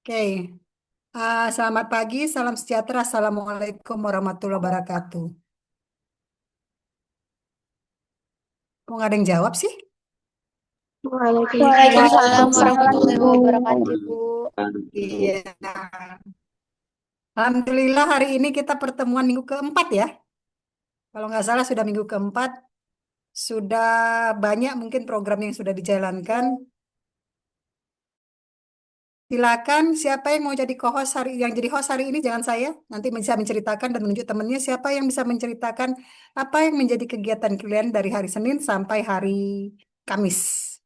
Oke, selamat pagi, salam sejahtera, assalamualaikum warahmatullahi wabarakatuh. Kok nggak ada yang jawab sih? Waalaikumsalam Waalaikumsalam warahmatullahi Ibu. wabarakatuh, Ibu. Iya. Alhamdulillah hari ini kita pertemuan minggu keempat ya. Kalau nggak salah sudah minggu keempat, sudah banyak mungkin program yang sudah dijalankan. Silakan siapa yang mau jadi co-host yang jadi host hari ini jangan saya. Nanti bisa menceritakan dan menunjuk temannya siapa yang bisa menceritakan apa yang menjadi kegiatan kalian dari hari Senin sampai hari Kamis.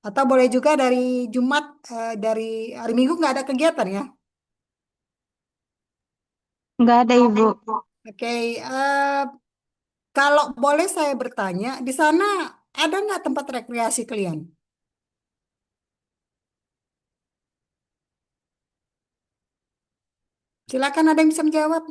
Atau boleh juga dari Jumat, dari hari Minggu nggak ada kegiatan ya. Nggak ada Ibu. Oke, kalau boleh saya bertanya, di sana ada nggak tempat rekreasi kalian? Silakan ada yang bisa menjawab.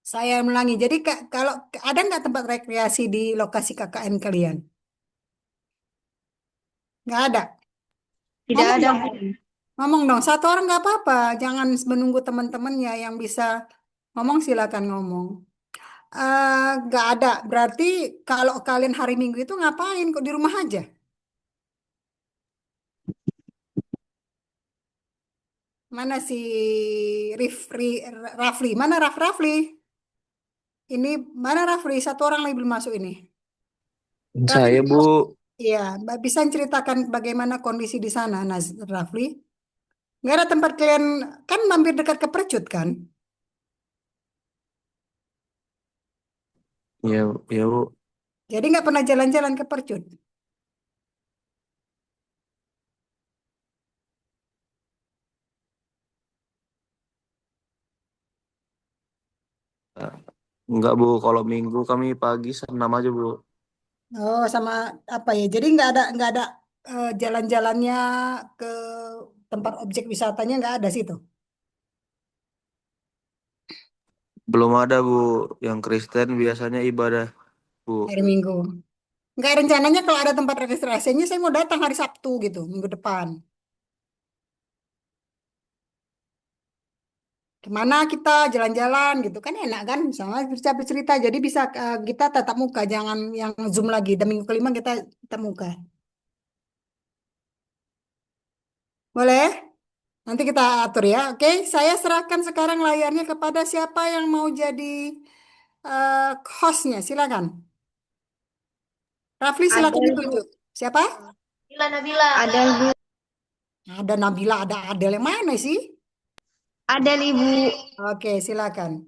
Saya ulangi. Jadi kalau ada nggak tempat rekreasi di lokasi KKN kalian? Nggak ada. Tidak Ngomong ada dong, Bu. ngomong dong. Satu orang nggak apa-apa. Jangan menunggu teman-temannya yang bisa ngomong silakan ngomong. Nggak ada. Berarti kalau kalian hari Minggu itu ngapain? Kok di rumah aja? Mana si Rafli? Mana Rafli? Ini mana Rafli? Satu orang lagi belum masuk ini. Rafli, Saya Bu, iya, Mbak bisa ceritakan bagaimana kondisi di sana, Rafli? Nggak ada tempat kalian, kan mampir dekat ke Percut kan? ya Bu, Jadi nggak pernah jalan-jalan ke Percut. enggak Bu, kalau Minggu kami pagi senam aja Bu. Oh, sama apa ya? Jadi nggak ada jalan-jalannya ke tempat objek wisatanya nggak ada situ. Belum ada Bu, yang Kristen biasanya ibadah Bu. Hari Minggu. Nggak rencananya kalau ada tempat registrasinya saya mau datang hari Sabtu gitu, minggu depan. Kemana kita jalan-jalan gitu kan enak kan sama cerita-cerita jadi bisa kita tatap muka jangan yang Zoom lagi dan minggu kelima kita tatap muka boleh nanti kita atur ya oke saya serahkan sekarang layarnya kepada siapa yang mau jadi hostnya silakan Rafli Ada silakan Bu. ditunjuk siapa Nabila. Ada Bu. ada Nabila ada Adel yang mana sih Ada Ibu. oke silakan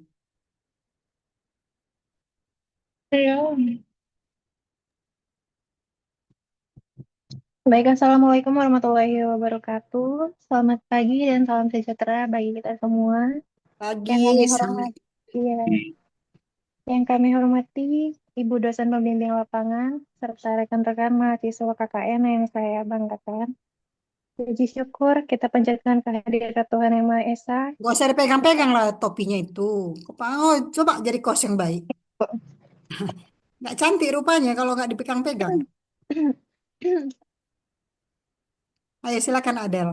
Iya. Baik, Assalamualaikum warahmatullahi wabarakatuh. Selamat pagi dan salam sejahtera bagi kita semua. pagi Yang kami selamat hormati, iya, yang kami hormati Ibu dosen pembimbing lapangan serta rekan-rekan mahasiswa KKN yang saya banggakan. Puji syukur kita panjatkan kehadirat Tuhan Yang Maha Esa. gak usah dipegang-pegang lah topinya itu oh, coba jadi kos yang baik nggak cantik rupanya kalau nggak dipegang-pegang. Ayo silakan Adel.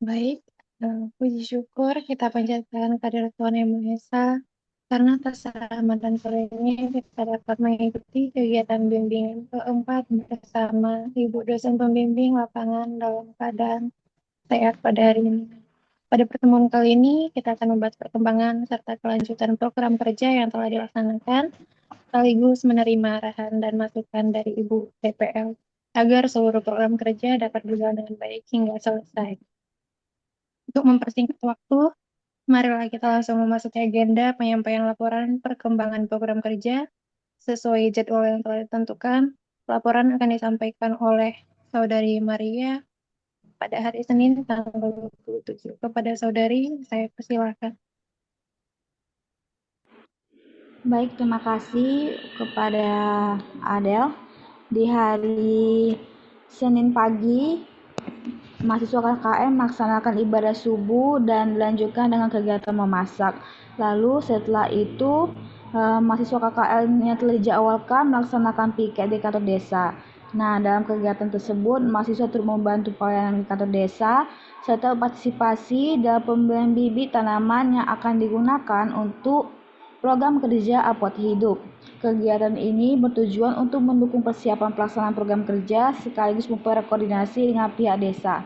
Baik, puji syukur kita panjatkan kehadirat Tuhan Yang Maha Esa karena atas rahmat dan karunia kita dapat mengikuti kegiatan bimbingan keempat bersama Ibu dosen pembimbing lapangan dalam keadaan sehat pada hari ini. Pada pertemuan kali ini kita akan membahas perkembangan serta kelanjutan program kerja yang telah dilaksanakan sekaligus menerima arahan dan masukan dari Ibu DPL agar seluruh program kerja dapat berjalan dengan baik hingga selesai. Untuk mempersingkat waktu, marilah kita langsung memasuki agenda penyampaian laporan perkembangan program kerja sesuai jadwal yang telah ditentukan. Laporan akan disampaikan oleh Saudari Maria pada hari Senin tanggal 27. Kepada Saudari, saya persilahkan. Baik, terima kasih kepada Adel. Di hari Senin pagi mahasiswa KKN melaksanakan ibadah subuh dan dilanjutkan dengan kegiatan memasak. Lalu setelah itu mahasiswa KKN yang telah dijadwalkan melaksanakan piket di kantor desa. Nah, dalam kegiatan tersebut, mahasiswa turut membantu pelayanan di kantor desa serta partisipasi dalam pembelian bibit tanaman yang akan digunakan untuk program kerja Apot Hidup. Kegiatan ini bertujuan untuk mendukung persiapan pelaksanaan program kerja sekaligus memperkuat koordinasi dengan pihak desa.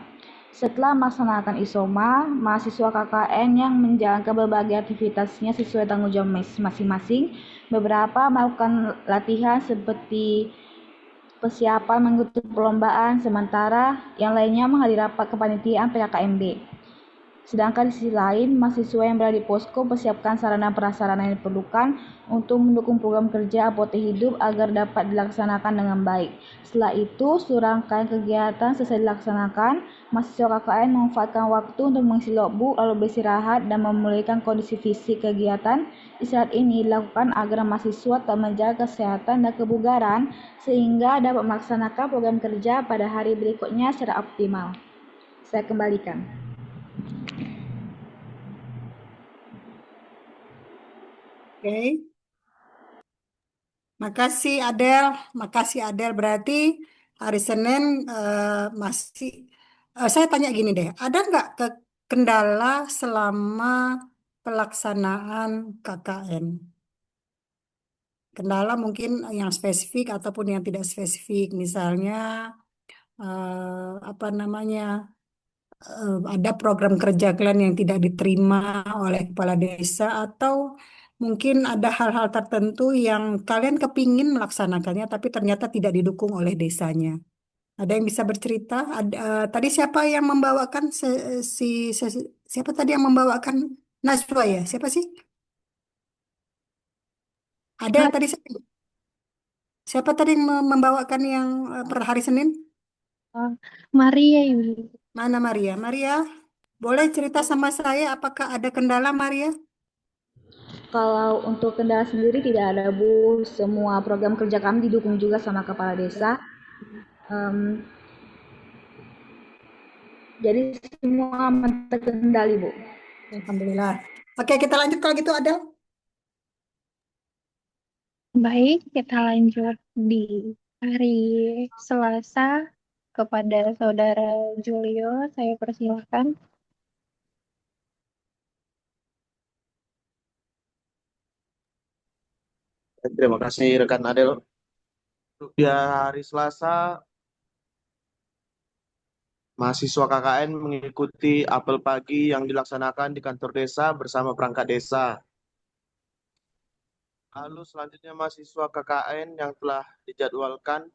Setelah melaksanakan isoma, mahasiswa KKN yang menjalankan berbagai aktivitasnya sesuai tanggung jawab masing-masing. Beberapa melakukan latihan seperti persiapan mengikuti perlombaan, sementara yang lainnya menghadiri rapat kepanitiaan PKKMB. Sedangkan di sisi lain, mahasiswa yang berada di posko persiapkan sarana prasarana yang diperlukan untuk mendukung program kerja Apot Hidup agar dapat dilaksanakan dengan baik. Setelah itu, seluruh rangkaian kegiatan selesai dilaksanakan, mahasiswa KKN memanfaatkan waktu untuk mengisi logbook lalu beristirahat dan memulihkan kondisi fisik kegiatan. Istirahat ini dilakukan agar mahasiswa tak menjaga kesehatan dan kebugaran sehingga dapat melaksanakan program kerja pada hari berikutnya secara optimal. Saya kembalikan. Oke. Makasih Adel, makasih Adel. Berarti hari Senin masih. Saya tanya gini deh, ada nggak kendala selama pelaksanaan KKN? Kendala mungkin yang spesifik ataupun yang tidak spesifik, misalnya apa namanya? Ada program kerja kalian yang tidak diterima oleh kepala desa atau mungkin ada hal-hal tertentu yang kalian kepingin melaksanakannya tapi ternyata tidak didukung oleh desanya. Ada yang bisa bercerita? Tadi siapa yang membawakan siapa tadi yang membawakan Najwa ya? Siapa sih? Ada Ah, tadi siapa tadi yang membawakan yang per hari Senin? ah, Maria Yuli. Mana Maria? Maria, boleh cerita sama saya apakah ada kendala Maria? Kalau untuk kendala sendiri tidak ada Bu, semua program kerja kami didukung juga sama kepala desa. Em, jadi semua aman terkendali Bu. Alhamdulillah. Oke, kita lanjut kalau gitu Adel. Baik, kita lanjut di hari Selasa kepada Saudara Julio. Saya persilahkan. Terima kasih rekan Adel. Untuk di hari Selasa, mahasiswa KKN mengikuti apel pagi yang dilaksanakan di kantor desa bersama perangkat desa. Lalu selanjutnya mahasiswa KKN yang telah dijadwalkan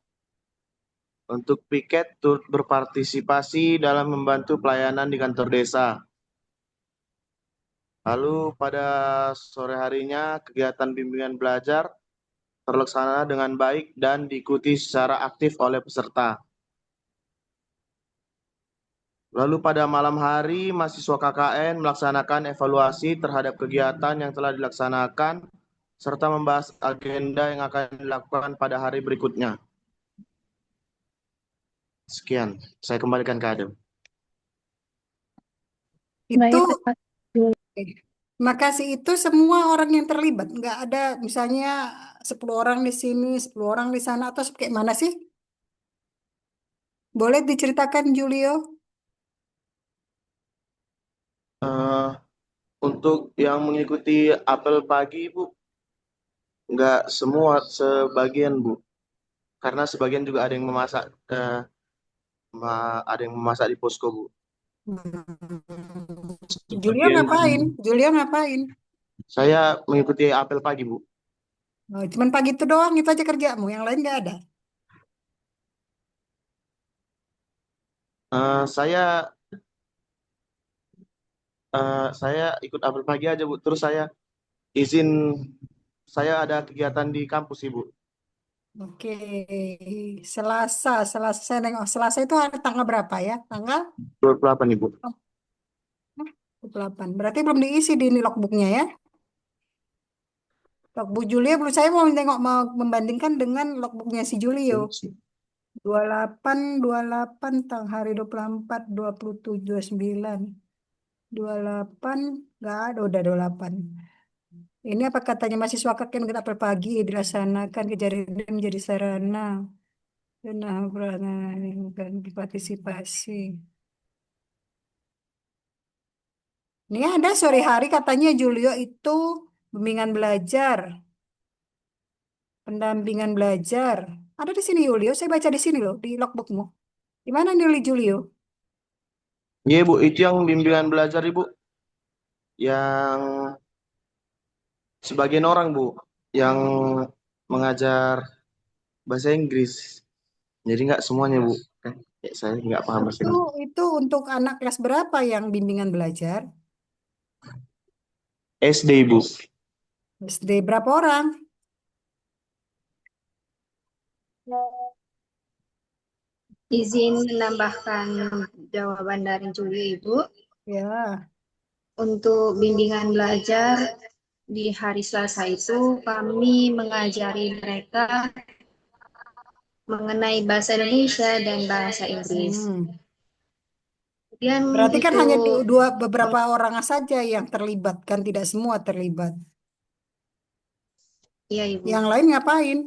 untuk piket turut berpartisipasi dalam membantu pelayanan di kantor desa. Lalu pada sore harinya kegiatan bimbingan belajar terlaksana dengan baik dan diikuti secara aktif oleh peserta. Lalu pada malam hari mahasiswa KKN melaksanakan evaluasi terhadap kegiatan yang telah dilaksanakan serta membahas agenda yang akan dilakukan pada hari berikutnya. Sekian, saya kembalikan ke Adem. Baik, Itu, terima kasih, Julio. makasih itu semua orang yang terlibat. Nggak ada misalnya 10 orang di sini, 10 orang di sana, atau kayak mana sih? Boleh diceritakan Julio? Eh, untuk yang mengikuti apel pagi, Bu, nggak semua, sebagian, Bu. Karena sebagian juga ada yang memasak, ada yang memasak di posko, Bu. Julio Sebagian, ngapain? Julio ngapain? saya mengikuti apel pagi, Bu. Oh, cuman pagi itu doang, itu aja kerjamu. Yang lain nggak ada. Eh, saya saya ikut apel pagi aja, Bu. Terus saya izin, saya ada kegiatan di kampus, Ibu. Oke, Selasa saya nengok. Selasa itu hari tanggal berapa ya? Tanggal 28, Ibu. 8. Berarti belum diisi di ini logbooknya ya? Logbook Julio, belum saya mau membandingkan dengan logbooknya si Julio. dua delapan tang hari 24, 27, 29. 28, nggak ada, udah 28. Ini apa katanya mahasiswa KKN kita apel pagi dilaksanakan kejadian menjadi sarana dan partisipasi. Ini ada sore hari katanya Julio itu bimbingan belajar, pendampingan belajar. Ada di sini Julio, saya baca di sini loh, di logbookmu. Di mana nih Julio? Iya Bu, itu yang bimbingan belajar Ibu, yang sebagian orang Bu, yang mengajar bahasa Inggris. Jadi nggak semuanya Bu. Kayak saya nggak paham bahasa Itu Inggris. itu untuk anak kelas berapa yang bimbingan belajar? SD Ibu. SD berapa orang? Izin menambahkan jawaban dari Juli, Ibu. Ya. Untuk bimbingan belajar di hari Selasa itu kami mengajari mereka mengenai bahasa Indonesia dan bahasa Inggris. Kemudian Berarti kan itu hanya beberapa orang saja yang terlibat, kan tidak semua terlibat. iya Ibu. Yang lain ngapain?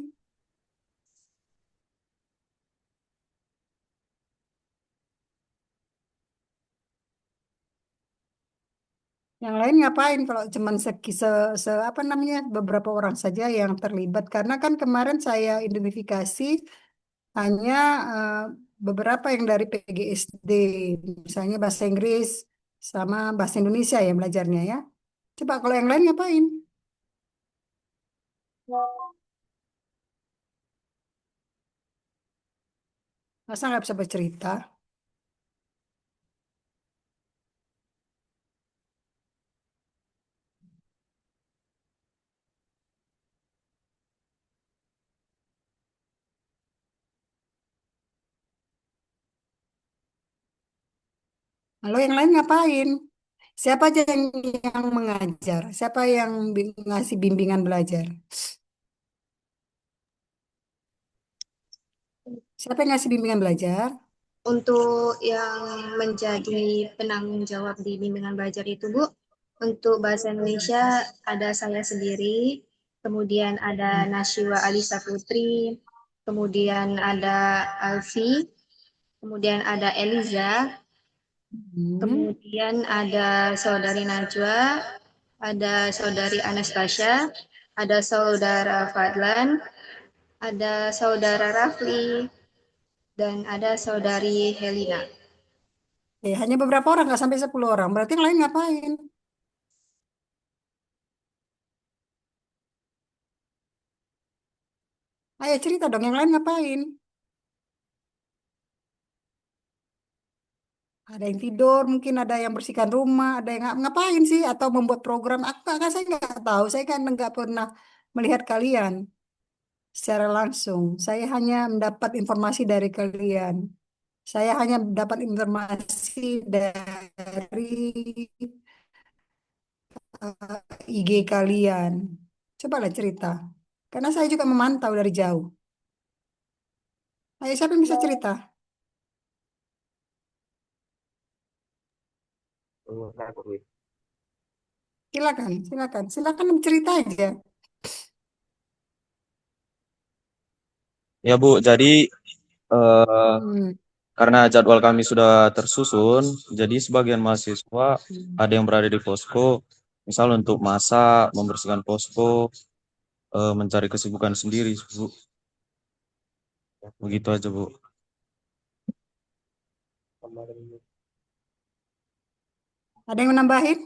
Yang lain ngapain kalau cuman apa namanya beberapa orang saja yang terlibat? Karena kan kemarin saya identifikasi hanya eh, beberapa yang dari PGSD, misalnya bahasa Inggris sama bahasa Indonesia ya belajarnya ya. Coba kalau yang lain ngapain? Masa nggak bisa bercerita? Lalu yang lain ngapain? Siapa aja yang mengajar? Siapa yang ngasih bimbingan belajar? Siapa yang ngasih bimbingan belajar? Untuk yang menjadi penanggung jawab di bimbingan belajar itu, Bu, untuk bahasa Indonesia ada saya sendiri, kemudian ada Nasyiwa Alisa Putri, kemudian ada Alfi, kemudian ada Eliza, kemudian ada saudari Najwa, ada saudari Anastasia, ada saudara Fadlan, ada saudara Rafli, dan ada saudari Helena. Hanya beberapa orang, nggak sampai 10 orang. Berarti yang lain ngapain? Ayo cerita dong, yang lain ngapain? Ada yang tidur, mungkin ada yang bersihkan rumah, ada yang ngapain sih? Atau membuat program. Saya nggak tahu. Saya kan nggak pernah melihat kalian secara langsung. Saya hanya mendapat informasi dari kalian. Saya hanya dapat informasi dari IG kalian. Cobalah cerita. Karena saya juga memantau dari jauh. Ayo, siapa yang bisa cerita? Silakan, silakan, silakan cerita aja. Ya Bu, jadi eh, Hmm. karena jadwal kami sudah tersusun, jadi sebagian mahasiswa ada yang berada di posko, misal untuk masak, membersihkan posko, mencari kesibukan sendiri, Bu. Begitu aja, Bu. Ada yang menambahin?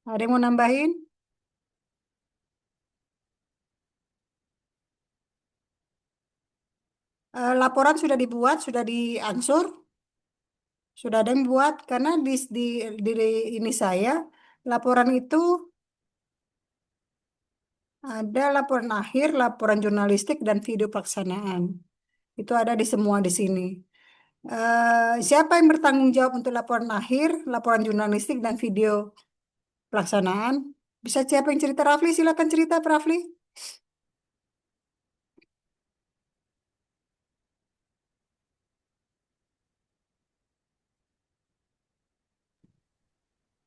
Ada yang mau nambahin? Laporan sudah dibuat, sudah diansur, sudah ada yang buat karena di ini saya laporan itu ada laporan akhir, laporan jurnalistik dan video pelaksanaan. Itu ada di semua di sini. Siapa yang bertanggung jawab untuk laporan akhir, laporan jurnalistik dan video pelaksanaan? Bisa siapa yang cerita? Rafli, silakan cerita, Pak Rafli.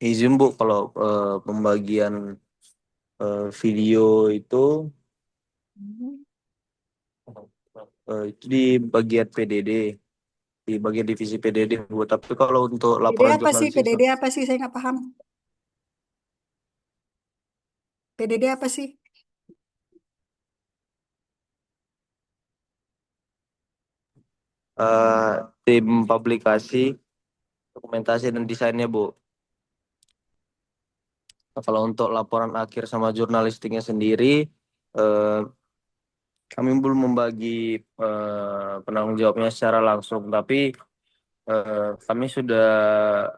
izin Bu, kalau pembagian video itu itu di bagian PDD, di bagian divisi PDD Bu. Tapi kalau untuk PDD laporan apa sih? jurnalistik PDD apa sih? Saya nggak paham. PDD apa sih? tim publikasi, dokumentasi dan desainnya Bu. Nah, kalau untuk laporan akhir sama jurnalistiknya sendiri, eh, kami belum membagi penanggung jawabnya secara langsung, tapi kami sudah,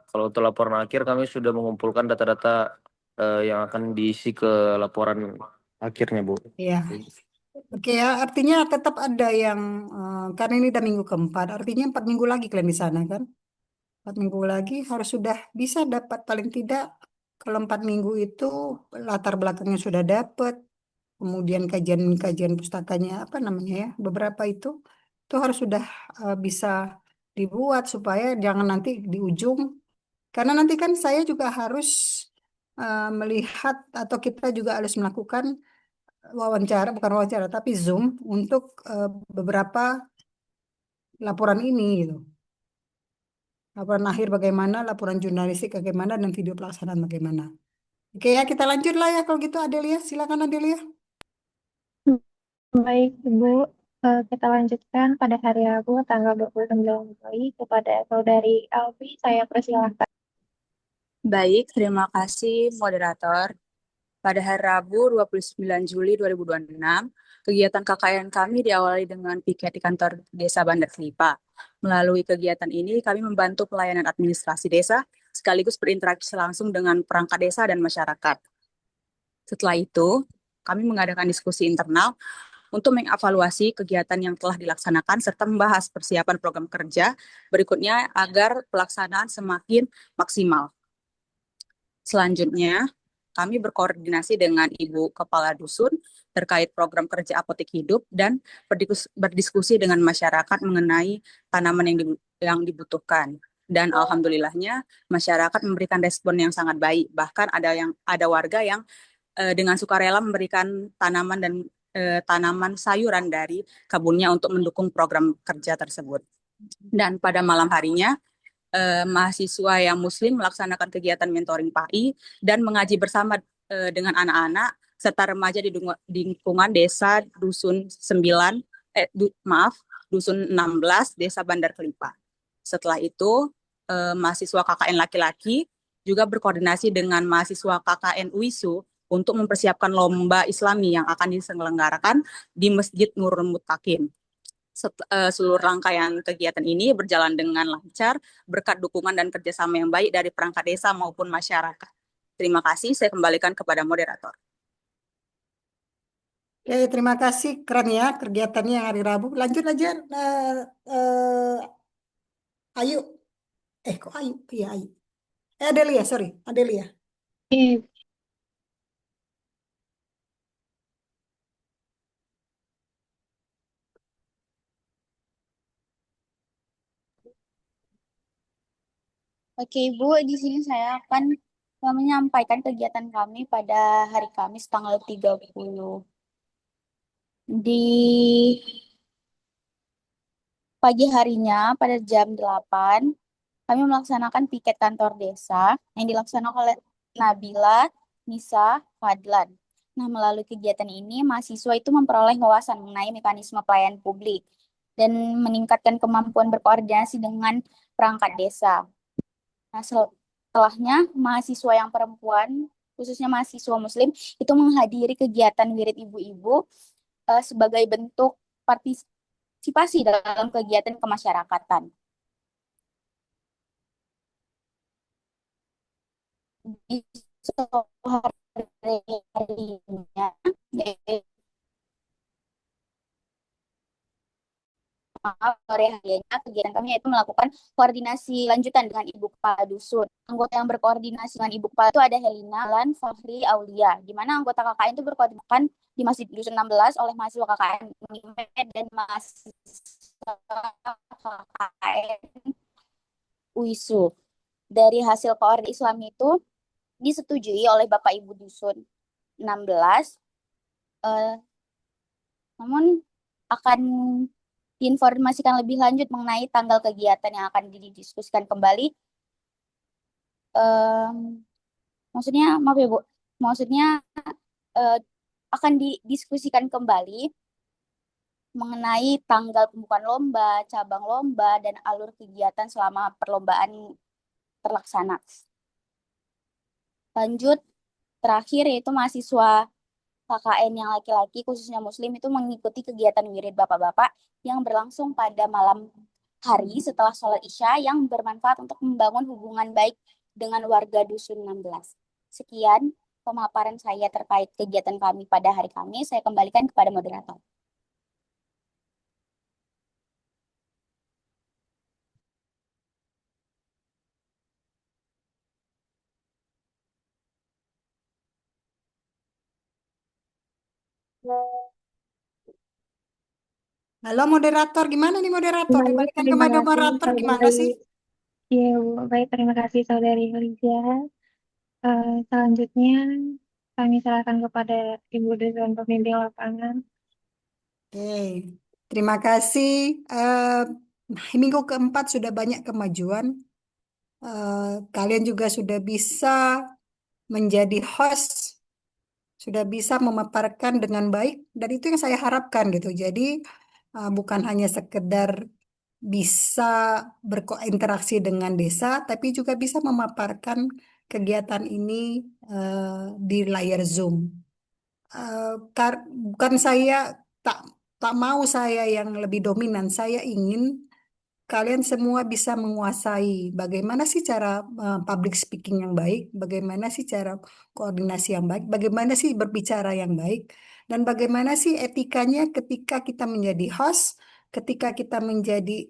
kalau untuk laporan akhir, kami sudah mengumpulkan data-data yang akan diisi ke laporan akhirnya, Bu. Iya. Oke ya, artinya tetap ada yang, karena ini udah minggu keempat, artinya 4 minggu lagi kalian di sana kan? 4 minggu lagi harus sudah bisa dapat paling tidak, kalau 4 minggu itu latar belakangnya sudah dapat, kemudian kajian-kajian pustakanya apa namanya ya, beberapa itu harus sudah bisa dibuat supaya jangan nanti di ujung, karena nanti kan saya juga harus melihat atau kita juga harus melakukan wawancara, bukan wawancara tapi Zoom untuk beberapa laporan ini gitu. Laporan akhir bagaimana, laporan jurnalistik bagaimana, dan video pelaksanaan bagaimana. Oke ya, kita lanjut lah ya kalau gitu Adelia. Silakan Adelia. Baik, Ibu. Kita lanjutkan pada hari Rabu tanggal 29 Juli kepada saudari Alfi. Saya persilahkan. Baik, terima kasih moderator. Pada hari Rabu 29 Juli 2026, kegiatan KKN kami diawali dengan piket di kantor Desa Bandar Selipa. Melalui kegiatan ini, kami membantu pelayanan administrasi desa, sekaligus berinteraksi langsung dengan perangkat desa dan masyarakat. Setelah itu, kami mengadakan diskusi internal untuk mengevaluasi kegiatan yang telah dilaksanakan serta membahas persiapan program kerja berikutnya agar pelaksanaan semakin maksimal. Selanjutnya, kami berkoordinasi dengan Ibu Kepala Dusun terkait program kerja apotek hidup dan berdiskusi dengan masyarakat mengenai tanaman yang dibutuhkan. Dan alhamdulillahnya masyarakat memberikan respon yang sangat baik. Bahkan ada warga yang dengan sukarela memberikan tanaman dan tanaman sayuran dari kebunnya untuk mendukung program kerja tersebut. Dan pada malam harinya, mahasiswa yang muslim melaksanakan kegiatan mentoring PAI dan mengaji bersama dengan anak-anak serta remaja di lingkungan desa Dusun 9, Dusun 16, Desa Bandar Kelipa. Setelah itu, mahasiswa KKN laki-laki juga berkoordinasi dengan mahasiswa KKN UISU untuk mempersiapkan lomba Islami yang akan diselenggarakan di Masjid Nurul Mutakin. Seluruh rangkaian kegiatan ini berjalan dengan lancar berkat dukungan dan kerjasama yang baik dari perangkat desa maupun masyarakat. Terima kasih, saya kembalikan kepada moderator. Oke, terima kasih, keren ya kegiatannya hari Rabu. Lanjut aja, Ayu. Kok Ayu? Iya Ayu. Adelia, sorry, Adelia. Oke, Ibu, di sini saya akan menyampaikan kegiatan kami pada hari Kamis tanggal 30. Di pagi harinya pada jam 8, kami melaksanakan piket kantor desa yang dilaksanakan oleh Nabila, Nisa, Fadlan. Nah, melalui kegiatan ini, mahasiswa itu memperoleh wawasan mengenai mekanisme pelayanan publik dan meningkatkan kemampuan berkoordinasi dengan perangkat desa. Nah, setelahnya, mahasiswa yang perempuan, khususnya mahasiswa muslim, itu menghadiri kegiatan wirid ibu-ibu sebagai bentuk partisipasi dalam kegiatan kemasyarakatan. Di harinya, sore harinya kegiatan kami yaitu melakukan koordinasi lanjutan dengan Ibu Kepala Dusun. Anggota yang berkoordinasi dengan Ibu Kepala itu ada Helina, Lan, Fahri, Aulia. Di mana anggota KKN itu berkoordinasi di Masjid Dusun 16 oleh mahasiswa KKN dan mahasiswa KKN UISU. Dari hasil koordinasi Islam itu, disetujui oleh Bapak Ibu Dusun 16, namun akan diinformasikan lebih lanjut mengenai tanggal kegiatan yang akan didiskusikan kembali. Maksudnya, maaf ya Bu, maksudnya eh, akan didiskusikan kembali mengenai tanggal pembukaan lomba, cabang lomba, dan alur kegiatan selama perlombaan terlaksana. Lanjut, terakhir yaitu mahasiswa KKN yang laki-laki, khususnya Muslim, itu mengikuti kegiatan wirid Bapak-Bapak yang berlangsung pada malam hari setelah sholat Isya yang bermanfaat untuk membangun hubungan baik dengan warga Dusun 16. Sekian pemaparan saya terkait kegiatan kami pada hari Kamis. Saya kembalikan kepada moderator. Halo moderator, gimana nih moderator? Baik, Dibalikan ke terima kasih moderator gimana saudari. sih? Iya, Bu. Baik, terima kasih saudari Lydia. Selanjutnya kami serahkan kepada Ibu Dewan Pembimbing Lapangan. Oke, terima kasih. Minggu keempat sudah banyak kemajuan. Kalian juga sudah bisa menjadi host, sudah bisa memaparkan dengan baik, dan itu yang saya harapkan gitu. Jadi bukan hanya sekedar bisa berinteraksi dengan desa, tapi juga bisa memaparkan kegiatan ini di layar Zoom. Bukan saya tak tak mau saya yang lebih dominan. Saya ingin kalian semua bisa menguasai bagaimana sih cara public speaking yang baik, bagaimana sih cara koordinasi yang baik, bagaimana sih berbicara yang baik, dan bagaimana sih etikanya ketika kita menjadi host, ketika kita menjadi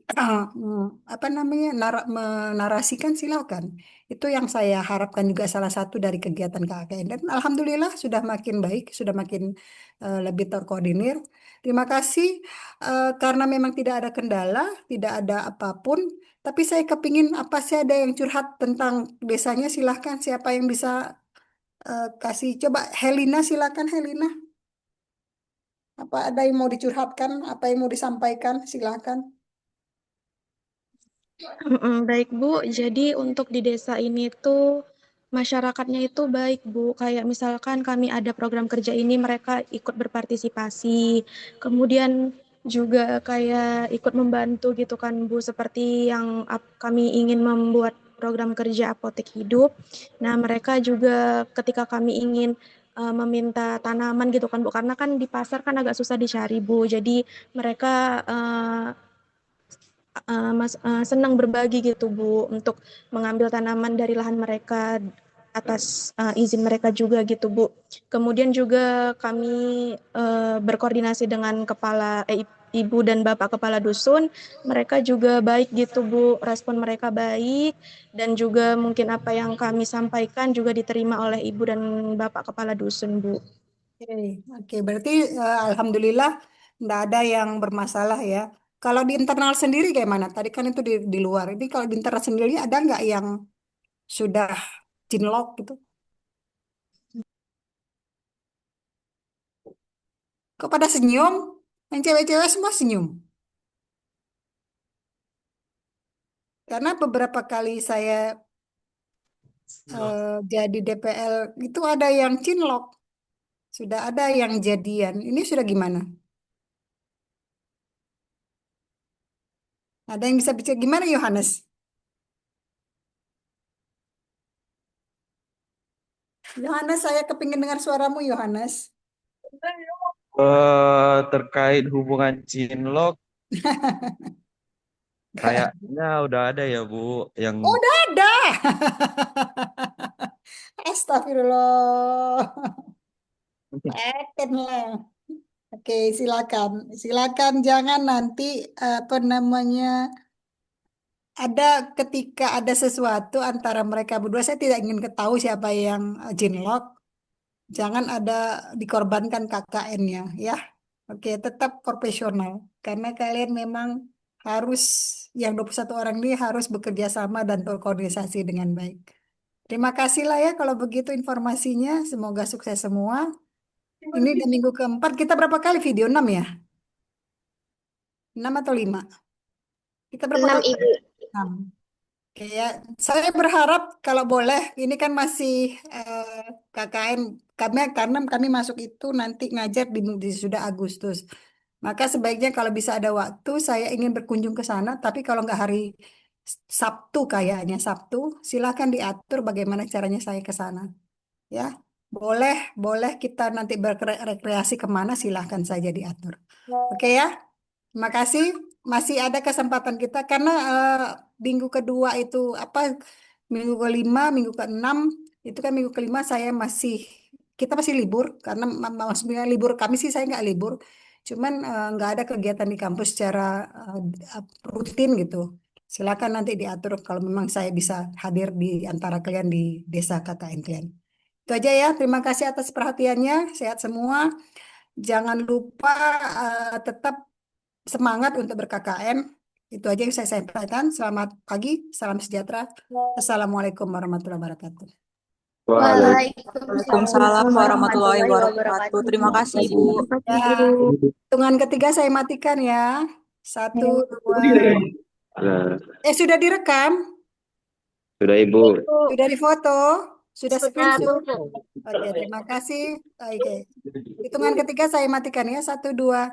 apa namanya menarasikan silakan. Itu yang saya harapkan juga salah satu dari kegiatan KKN dan alhamdulillah sudah makin baik, sudah makin lebih terkoordinir. Terima kasih. Karena memang tidak ada kendala, tidak ada apapun, tapi saya kepingin apa sih ada yang curhat tentang desanya silahkan siapa yang bisa kasih coba Helena silakan Helena apa ada yang mau dicurhatkan apa yang mau disampaikan silahkan. Baik Bu, jadi untuk di desa ini tuh masyarakatnya itu baik Bu, kayak misalkan kami ada program kerja ini mereka ikut berpartisipasi, kemudian juga kayak ikut membantu gitu kan Bu, seperti yang kami ingin membuat program kerja apotek hidup. Nah mereka juga ketika kami ingin meminta tanaman gitu kan Bu, karena kan di pasar kan agak susah dicari Bu, jadi mereka senang berbagi gitu Bu untuk mengambil tanaman dari lahan mereka atas izin mereka juga gitu Bu. Kemudian juga kami berkoordinasi dengan Ibu dan Bapak Kepala Dusun, mereka juga baik gitu Bu, respon mereka baik dan juga mungkin apa yang kami sampaikan juga diterima oleh Ibu dan Bapak Kepala Dusun Bu. Oke, oke, berarti alhamdulillah tidak ada yang bermasalah ya. Kalau di internal sendiri kayak mana? Tadi kan itu di luar. Ini kalau di internal sendiri ada nggak yang sudah cinlok gitu? Kok pada senyum? Yang cewek-cewek semua senyum. Karena beberapa kali saya jadi DPL itu ada yang cinlok, sudah ada yang jadian. Ini sudah gimana? Ada yang bisa bicara gimana Yohanes? Yohanes, saya kepingin dengar suaramu Yohanes. Terkait hubungan cinlok, kayaknya udah ada ya Bu, yang Oh, udah ada. Astagfirullah. Teken lah. Oke, silakan. Silakan jangan nanti apa namanya ada ketika ada sesuatu antara mereka berdua saya tidak ingin ketahui siapa yang jinlok. Jangan ada dikorbankan KKN-nya ya. Oke, tetap profesional karena kalian memang harus yang 21 orang ini harus bekerja sama dan berkoordinasi dengan baik. Terima kasih lah ya kalau begitu informasinya. Semoga sukses semua. Ini udah minggu keempat. Kita berapa kali video? 6 ya? 6 atau 5? Kita berapa 6 kali? Ibu. 6. Oke ya, saya berharap kalau boleh, ini kan masih KKN, karena kami masuk itu nanti ngajar di sudah Agustus. Maka sebaiknya kalau bisa ada waktu, saya ingin berkunjung ke sana. Tapi kalau nggak hari Sabtu kayaknya Sabtu, silakan diatur bagaimana caranya saya ke sana. Ya, boleh, boleh kita nanti berrekreasi kemana, silahkan saja diatur. Oke ya. Terima kasih. Masih ada kesempatan kita karena minggu kedua itu apa minggu kelima, minggu keenam itu kan minggu kelima kita masih libur karena maksudnya libur kami sih saya nggak libur, cuman nggak ada kegiatan di kampus secara rutin gitu. Silakan nanti diatur kalau memang saya bisa hadir di antara kalian di desa KKN kalian. Itu aja ya. Terima kasih atas perhatiannya. Sehat semua. Jangan lupa tetap semangat untuk ber-KKN. Itu aja yang saya sampaikan. Selamat pagi, salam sejahtera. Assalamualaikum warahmatullahi wabarakatuh. Waalaikumsalam warahmatullahi wabarakatuh. Terima kasih, Ibu. Ya, hitungan ketiga saya matikan ya. 1, 2. Sudah direkam? Sudah Ibu. Sudah difoto? Sudah screenshot? Oke, terima kasih. Oke. Hitungan ketiga saya matikan ya. 1, 2.